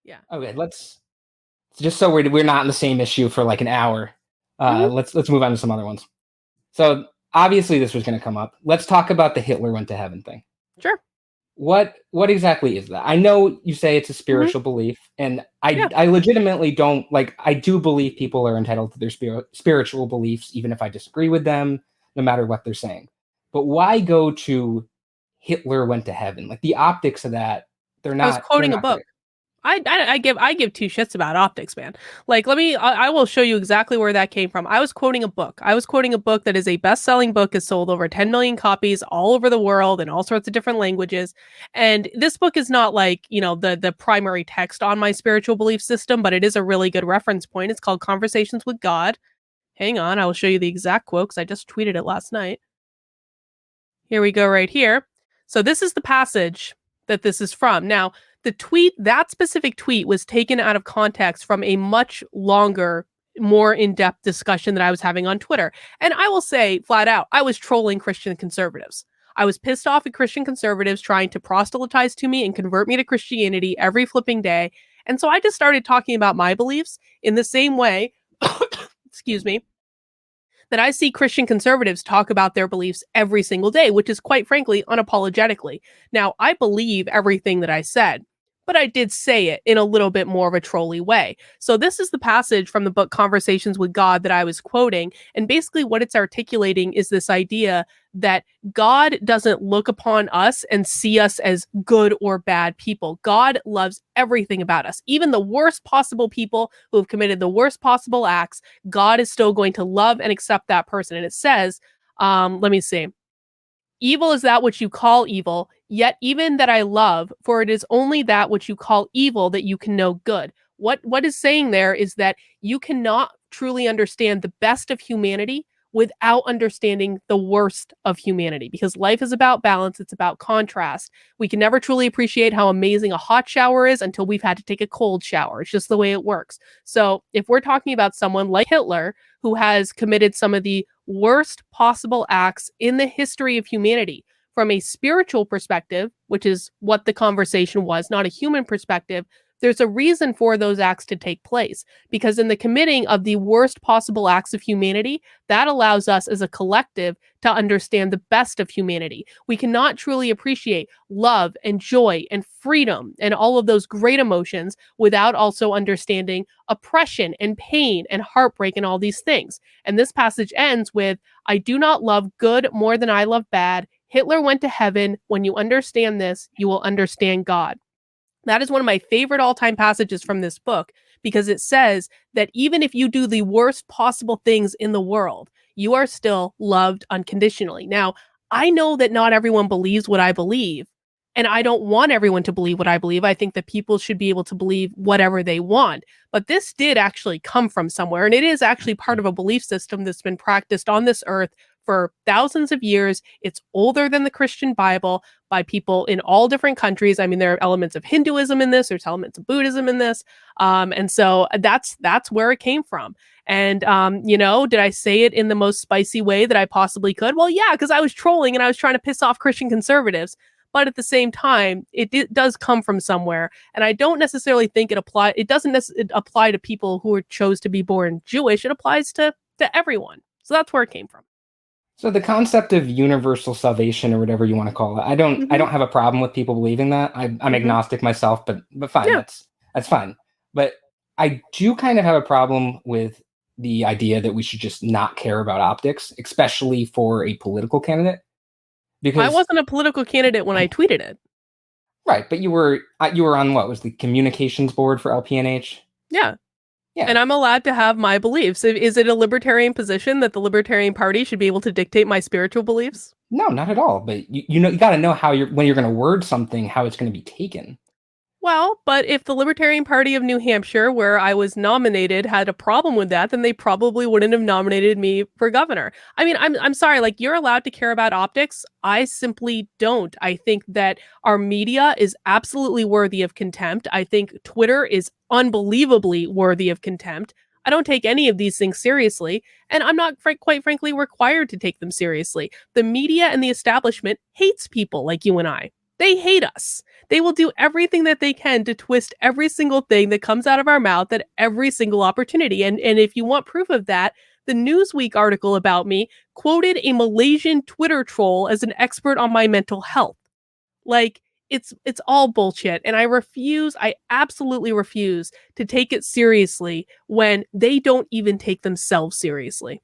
Yeah. Okay, let's just so we're not in the same issue for like an hour. Let's move on to some other ones. So obviously this was going to come up. Let's talk about the Hitler went to heaven thing. Sure. What exactly is that? I know you say it's a Mhm. spiritual belief, and Yeah. I legitimately don't like. I do believe people are entitled to their spiritual beliefs, even if I disagree with them, no matter what they're saying. But why go to Hitler went to heaven? Like the optics of that, I was they're quoting a not book. great. I give two shits about optics, man. Like, I will show you exactly where that came from. I was quoting a book. I was quoting a book that is a best-selling book, has sold over 10 million copies all over the world in all sorts of different languages. And this book is not like, the primary text on my spiritual belief system, but it is a really good reference point. It's called Conversations with God. Hang on, I will show you the exact quote because I just tweeted it last night. Here we go right here. So this is the passage that this is from. Now, that specific tweet was taken out of context from a much longer, more in-depth discussion that I was having on Twitter. And I will say flat out, I was trolling Christian conservatives. I was pissed off at Christian conservatives trying to proselytize to me and convert me to Christianity every flipping day. And so I just started talking about my beliefs in the same way, excuse me, that I see Christian conservatives talk about their beliefs every single day, which is quite frankly unapologetically. Now, I believe everything that I said, but I did say it in a little bit more of a trolly way. So this is the passage from the book Conversations with God that I was quoting. And basically what it's articulating is this idea that God doesn't look upon us and see us as good or bad people. God loves everything about us. Even the worst possible people who have committed the worst possible acts, God is still going to love and accept that person. And it says, let me see. Evil is that which you call evil, yet even that I love, for it is only that which you call evil that you can know good. What is saying there is that you cannot truly understand the best of humanity without understanding the worst of humanity, because life is about balance, it's about contrast. We can never truly appreciate how amazing a hot shower is until we've had to take a cold shower. It's just the way it works. So if we're talking about someone like Hitler, who has committed some of the worst possible acts in the history of humanity from a spiritual perspective, which is what the conversation was, not a human perspective, there's a reason for those acts to take place. Because in the committing of the worst possible acts of humanity, that allows us as a collective to understand the best of humanity. We cannot truly appreciate love and joy and freedom and all of those great emotions without also understanding oppression and pain and heartbreak and all these things. And this passage ends with, I do not love good more than I love bad. Hitler went to heaven. When you understand this, you will understand God. That is one of my favorite all-time passages from this book, because it says that even if you do the worst possible things in the world, you are still loved unconditionally. Now, I know that not everyone believes what I believe, and I don't want everyone to believe what I believe. I think that people should be able to believe whatever they want. But this did actually come from somewhere, and it is actually part of a belief system that's been practiced on this earth for thousands of years. It's older than the Christian Bible, by people in all different countries. I mean, there are elements of Hinduism in this, there's elements of Buddhism in this. And so that's where it came from. And, did I say it in the most spicy way that I possibly could? Well, yeah, because I was trolling and I was trying to piss off Christian conservatives. But at the same time, it does come from somewhere. And I don't necessarily think it doesn't apply to people who chose to be born Jewish. It applies to everyone. So that's where it came from. So the concept of universal salvation, or whatever you want to call it, I Mm-hmm. don't have a problem with people believing that. I'm Mm-hmm. agnostic myself, but fine, Yeah. that's fine. But I do kind of have a problem with the idea that we should just not care about optics, especially for a political candidate. I Because wasn't a political candidate when I tweeted it. right, but you were on what was the communications board for LPNH? Yeah. Yeah. And I'm allowed to have my beliefs. Is it a libertarian position that the Libertarian Party should be able to dictate my spiritual beliefs? No, not at all. But you got to know how when you're going to word something, how it's going to be taken. Well, but if the Libertarian Party of New Hampshire, where I was nominated, had a problem with that, then they probably wouldn't have nominated me for governor. I mean, I'm sorry, like, you're allowed to care about optics. I simply don't. I think that our media is absolutely worthy of contempt. I think Twitter is unbelievably worthy of contempt. I don't take any of these things seriously, and I'm not quite frankly required to take them seriously. The media and the establishment hates people like you and I. They hate us. They will do everything that they can to twist every single thing that comes out of our mouth at every single opportunity. And if you want proof of that, the Newsweek article about me quoted a Malaysian Twitter troll as an expert on my mental health. Like, it's all bullshit, and I absolutely refuse to take it seriously when they don't even take themselves seriously.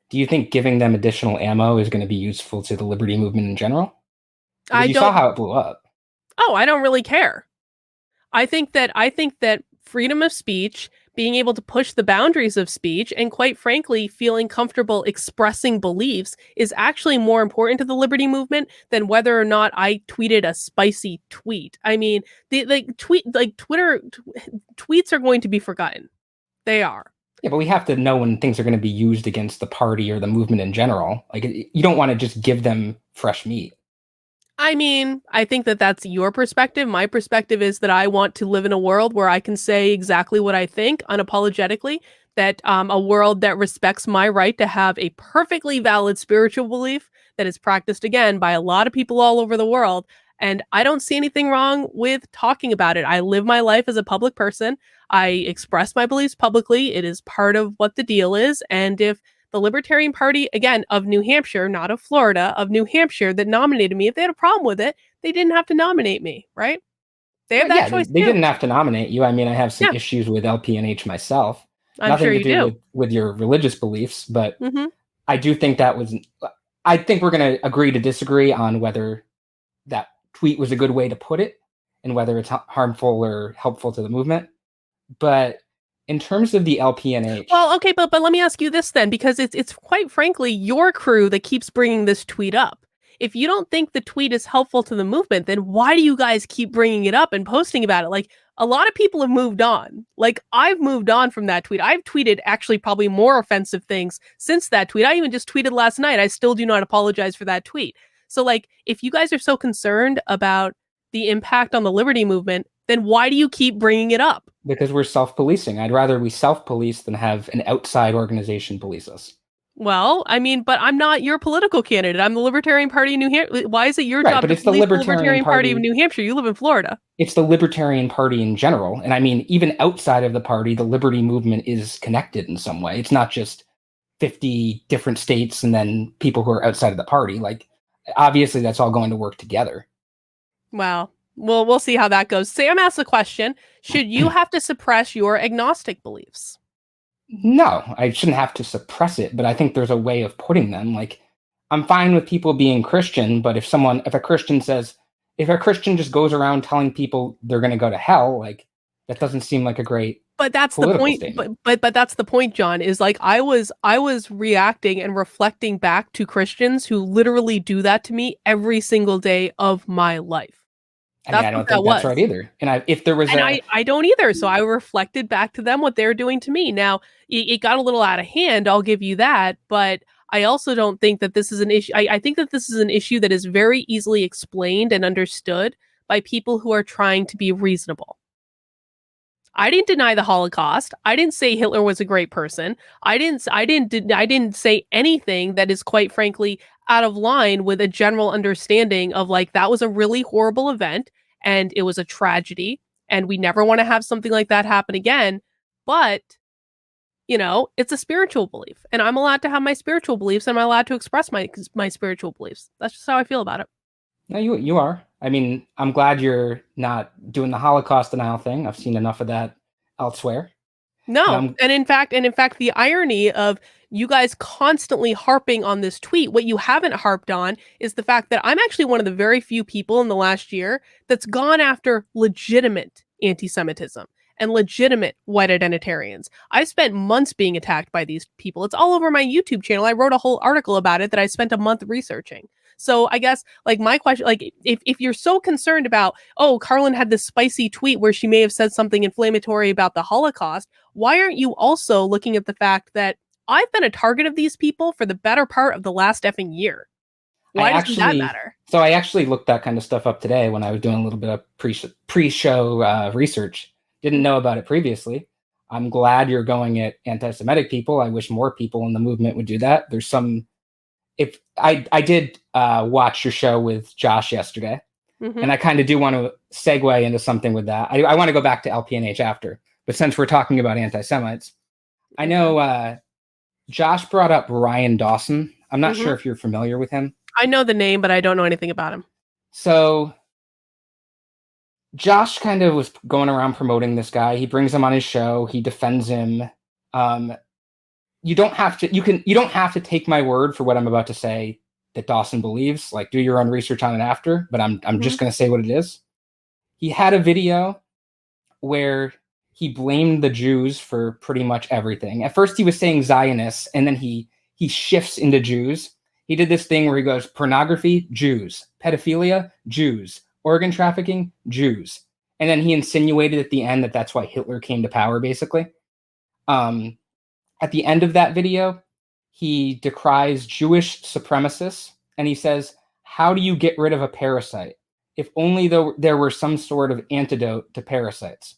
Do you think giving them additional ammo is going to be useful to the liberty movement in general? Because I you saw don't how it blew up. Oh, I don't really care. I think that freedom of speech, being able to push the boundaries of speech, and quite frankly, feeling comfortable expressing beliefs is actually more important to the liberty movement than whether or not I tweeted a spicy tweet. I mean, tweets are going to be forgotten. They are. Yeah, but we have to know when things are going to be used against the party or the movement in general. Like, you don't want to just give them fresh meat. I mean, I think that that's your perspective. My perspective is that I want to live in a world where I can say exactly what I think unapologetically, that a world that respects my right to have a perfectly valid spiritual belief that is practiced again by a lot of people all over the world. And I don't see anything wrong with talking about it. I live my life as a public person. I express my beliefs publicly. It is part of what the deal is. And if the Libertarian Party, again, of New Hampshire, not of Florida, of New Hampshire, that nominated me, if they had a problem with it, they didn't have to nominate me, right? They have Well, that yeah, choice they too. didn't have to nominate you. I mean, I have some Yeah, issues with LPNH myself. I'm Nothing sure to you do do. with your religious beliefs, but Hmm. I do think that was. I think we're going to agree to disagree on whether that tweet was a good way to put it and whether it's harmful or helpful to the movement. But in terms of the LPNH, Well, okay, but let me ask you this then, because it's quite frankly your crew that keeps bringing this tweet up. If you don't think the tweet is helpful to the movement, then why do you guys keep bringing it up and posting about it? Like, a lot of people have moved on. Like, I've moved on from that tweet. I've tweeted actually probably more offensive things since that tweet. I even just tweeted last night. I still do not apologize for that tweet. So, like, if you guys are so concerned about the impact on the liberty movement, then why do you keep bringing it up? because we're self-policing, I'd rather we self-police than have an outside organization police us. Well, I mean, but I'm not your political candidate. I'm the Libertarian Party in New Hampshire. Why is it your Right, job but to it's the police the Libertarian Libertarian Party of Party. New Hampshire? You live in Florida. It's the Libertarian Party in general. And I mean, even outside of the party, the liberty movement is connected in some way. It's not just 50 different states and then people who are outside of the party. Like, obviously, that's all going to work together. Well, we'll see how that goes. Sam asked the question: should you have to suppress your agnostic beliefs? No, I shouldn't have to suppress it, but I think there's a way of putting them. Like, I'm fine with people being Christian, but if a Christian just goes around telling people they're going to go to hell, like, that doesn't seem like a great But that's the political point. statement. But that's the point, John. Is like I was reacting and reflecting back to Christians who literally do that to me every single day of my life. I mean, That's I what don't that think that's right was. either. If there was And a, I don't either. So I reflected back to them what they're doing to me. Now, it got a little out of hand, I'll give you that, but I also don't think that this is an issue. I think that this is an issue that is very easily explained and understood by people who are trying to be reasonable. I didn't deny the Holocaust. I didn't say Hitler was a great person. I didn't say anything that is quite frankly out of line with a general understanding of like that was a really horrible event and it was a tragedy and we never want to have something like that happen again. But, it's a spiritual belief and I'm allowed to have my spiritual beliefs and I'm allowed to express my spiritual beliefs. That's just how I feel about it. no, you are. I mean, I'm glad you're not doing the Holocaust denial thing. I've seen enough of that elsewhere. And No. I'm And in fact, the irony of you guys constantly harping on this tweet, what you haven't harped on is the fact that I'm actually one of the very few people in the last year that's gone after legitimate anti-Semitism and legitimate white identitarians. I've spent months being attacked by these people. It's all over my YouTube channel. I wrote a whole article about it that I spent a month researching. So I guess like my question, like if you're so concerned about, oh, Karlyn had this spicy tweet where she may have said something inflammatory about the Holocaust, why aren't you also looking at the fact that I've been a target of these people for the better part of the last effing year? I Why doesn't that actually matter? so I actually looked that kind of stuff up today when I was doing a little bit of pre-show research. Didn't know about it previously. I'm glad you're going at anti-Semitic people. I wish more people in the movement would do that. There's some. If I did watch your show with Josh yesterday, And I kind of do want to segue into something with that. I want to go back to LPNH after, but since we're talking about anti-Semites, I know Josh brought up Ryan Dawson. I'm not sure if you're familiar with him. I know the name, but I don't know anything about him. So Josh kind of was going around promoting this guy. He brings him on his show. He defends him. You don't have to take my word for what I'm about to say that Dawson believes. Like, do your own research on it after, but I'm just going to say what it is. He had a video where he blamed the Jews for pretty much everything. At first he was saying Zionists, and then he shifts into Jews. He did this thing where he goes pornography, Jews, pedophilia, Jews, organ trafficking, Jews. And then he insinuated at the end that that's why Hitler came to power, basically. At the end of that video, he decries Jewish supremacists, and he says, how do you get rid of a parasite? If only there were some sort of antidote to parasites.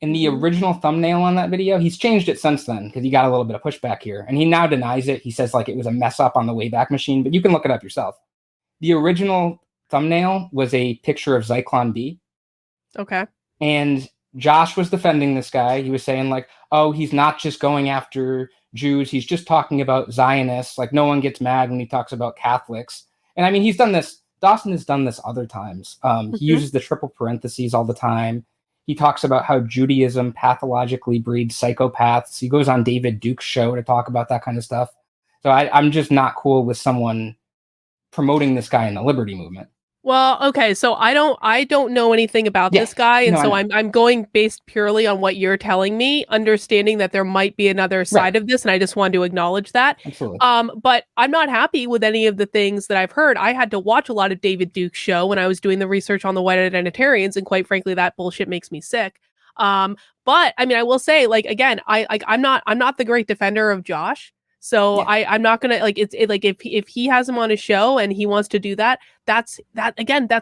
In the original thumbnail on that video, he's changed it since then because he got a little bit of pushback here. And he now denies it. He says like it was a mess up on the Wayback Machine, but you can look it up yourself. The original thumbnail was a picture of Zyklon B. Okay. And Josh was defending this guy. He was saying like, oh, he's not just going after Jews. He's just talking about Zionists. Like no one gets mad when he talks about Catholics. And I mean, he's done this. Dawson has done this other times. He uses the triple parentheses all the time. He talks about how Judaism pathologically breeds psychopaths. He goes on David Duke's show to talk about that kind of stuff. So I'm just not cool with someone promoting this guy in the liberty movement. Well, okay, so I don't know anything about this guy, and so I'm going based purely on what you're telling me, understanding that there might be another side of this, and I just wanted to acknowledge that. Absolutely. But I'm not happy with any of the things that I've heard. I had to watch a lot of David Duke's show when I was doing the research on the white identitarians, and quite frankly, that bullshit makes me sick. But I mean, I will say, like again, I'm not the great defender of Josh. So I'm not gonna like if he has him on his show and he wants to do that, that's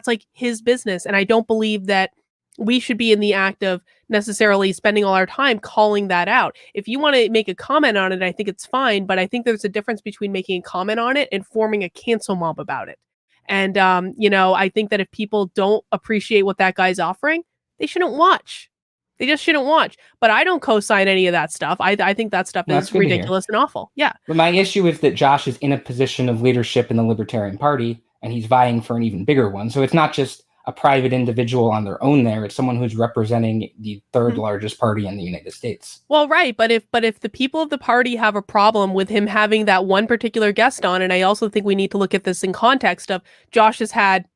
like his business. And I don't believe that we should be in the act of necessarily spending all our time calling that out. If you want to make a comment on it, I think it's fine. But I think there's a difference between making a comment on it and forming a cancel mob about it. And I think that if people don't appreciate what that guy's offering, they shouldn't watch. They just shouldn't watch. But I don't co-sign any of that stuff. I think that stuff is ridiculous and awful. Yeah. But my issue is that Josh is in a position of leadership in the Libertarian Party, and he's vying for an even bigger one. So it's not just a private individual on their own there. It's someone who's representing the third largest party in the United States. Well, right. But if the people of the party have a problem with him having that one particular guest on, and I also think we need to look at this in context of Josh has had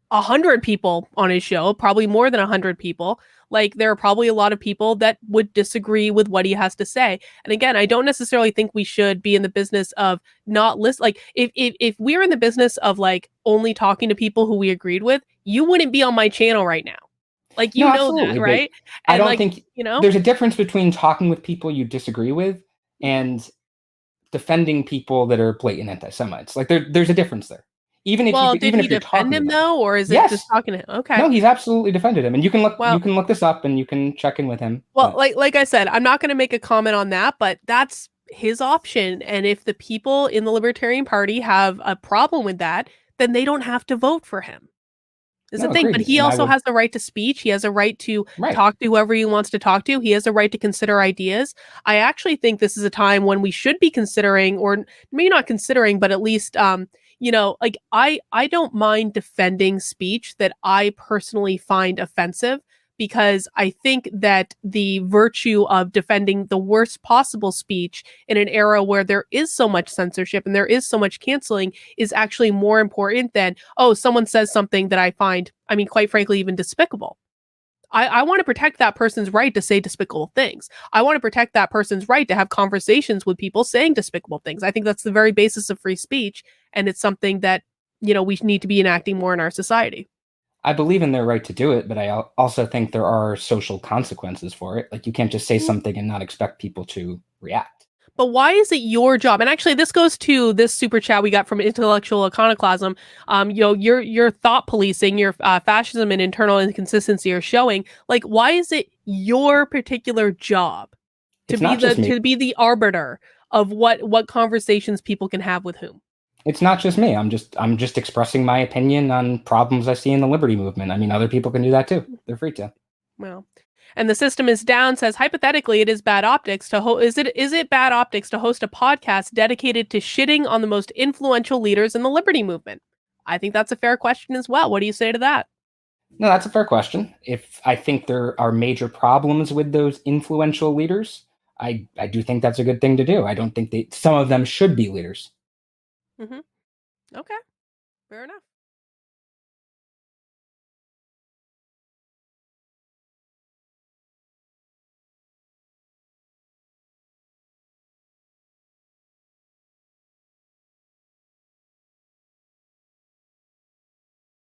100 people on his show, probably more than 100 people. Like there are probably a lot of people that would disagree with what he has to say. And again, I don't necessarily think we should be in the business of not list. Like if we're in the business of like only talking to people who we agreed with, you wouldn't be on my channel right now. Like you know that, right? And I don't think there's a difference between talking with people you disagree with and defending people that are blatant anti-Semites. Like there's a difference there. Even if did he defend him though, or is it just talking to him? Okay. No, he's absolutely defended him, and you can look this up and you can check in with him. Well, like I said, I'm not going to make a comment on that, but that's his option. And if the people in the Libertarian Party have a problem with that, then they don't have to vote for him. Is the thing. But he also has the right to speech. He has a right to talk to whoever he wants to talk to. He has a right to consider ideas. I actually think this is a time when we should be considering, or maybe not considering, but at least like I don't mind defending speech that I personally find offensive, because I think that the virtue of defending the worst possible speech in an era where there is so much censorship and there is so much canceling is actually more important than, someone says something that I find, I mean, quite frankly, even despicable. I want to protect that person's right to say despicable things. I want to protect that person's right to have conversations with people saying despicable things. I think that's the very basis of free speech. And it's something that, we need to be enacting more in our society. I believe in their right to do it, but I also think there are social consequences for it. Like you can't just say something and not expect people to react. But why is it your job? And actually, this goes to this super chat we got from Intellectual Iconoclasm. Your thought policing, your fascism and internal inconsistency are showing. Like, why is it your particular job to be the arbiter of what conversations people can have with whom? It's not just me. I'm just expressing my opinion on problems I see in the liberty movement. I mean, other people can do that too. They're free to. Well, and the system is down says hypothetically it is bad optics to is it bad optics to host a podcast dedicated to shitting on the most influential leaders in the liberty movement? I think that's a fair question as well. What do you say to that? No, that's a fair question. If I think there are major problems with those influential leaders, I do think that's a good thing to do. I don't think some of them should be leaders. Mm-hmm. Okay, fair enough.